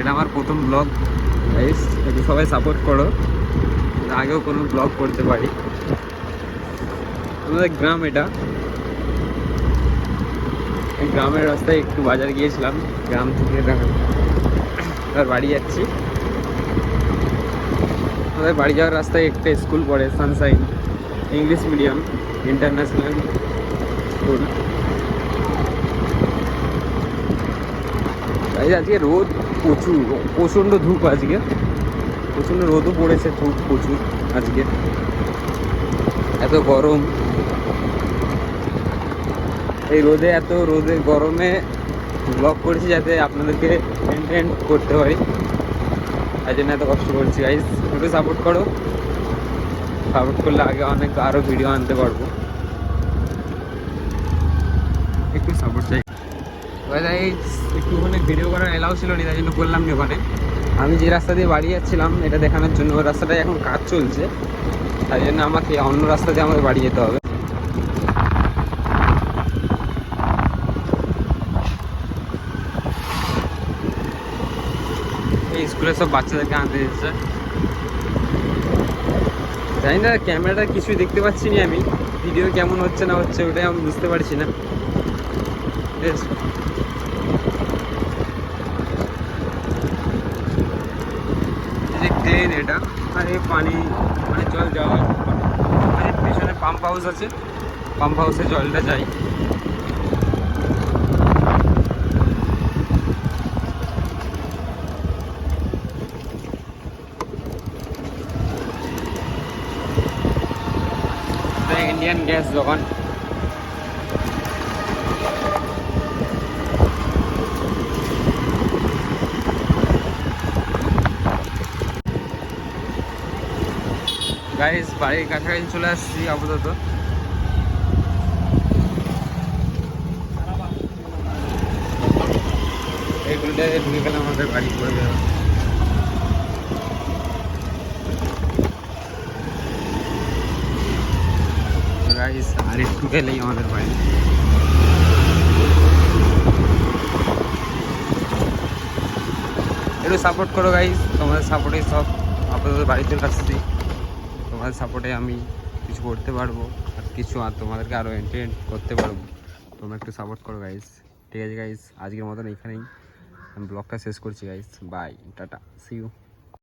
এটা আমার প্রথম ব্লগ গাইস, একটু সবাই সাপোর্ট করো। আগেও কোনো ব্লগ করতে পারি। আমাদের গ্রাম, এটা এই গ্রামের রাস্তায় একটু বাজার গিয়েছিলাম, গ্রাম থেকে আর বাড়ি যাচ্ছি। আমাদের বাড়ি যাওয়ার রাস্তায় একটা স্কুল পড়ে, Sunshine English medium international school. আজকে রোদ প্রচুর, প্রচণ্ড ধূপ, আজকে প্রচণ্ড রোদও পড়েছে, ধূপ প্রচুর আজকে, এত গরম। এই রোদে, এত রোদে গরমে ব্লগ করছি যাতে আপনাদেরকে এন্টারটেইন করতে পারি, তাই জন্য এত কষ্ট করছি। গাইস একটু সাপোর্ট করো, সাপোর্ট করলে আগে অনেক আরও ভিডিও আনতে পারবো, একটু সাপোর্ট চাই। একটুখানি ভিডিও করার এলাও ছিল না, তাই জন্য করলাম না ওখানে। আমি যে রাস্তা দিয়ে বাড়ি যাচ্ছিলাম এটা দেখানোর জন্য, ওই রাস্তাটায় এখন কাজ চলছে, তাই জন্য আমাকে অন্য রাস্তা দিয়ে আমাকে বাড়ি যেতে হবে। এই স্কুলের সব বাচ্চাদেরকে আনতে দিচ্ছে। জানি না ক্যামেরাটা কিছুই দেখতে পাচ্ছি না আমি, ভিডিও কেমন হচ্ছে না হচ্ছে ওটাই আমি বুঝতে পারছি না। ক্লিন এটা, আর এই পানি মানে জল যাওয়া, মানে পেছনে পাম্প হাউস আছে, পাম্প হাউসে জলটা যায়। ইন্ডিয়ান গ্যাস দোকান। গাইস বাড়ির কাছাকাছি চলে আসছি আপাতত। এইগুলোতে ঢুকে গেলে আমাদের বাড়ি পড়ে যাবে। গাইস আর একটু গেলেই আমাদের বাড়ি। একটু সাপোর্ট করো গাইস, তোমাদের সাপোর্টে সব আপাতত বাড়ি চলে আসছি। তোমাদের সাপোর্টে আমি কিছু করতে পারবো, আর কিছু আর তোমাদেরকে আরও এন্টারটেইন করতে পারবো। তোমরা একটু সাপোর্ট করো গাইস, ঠিক আছে গাইস? আজকের মতন এখানেই আমি ব্লগটা শেষ করছি guys. Bye, tata, see you.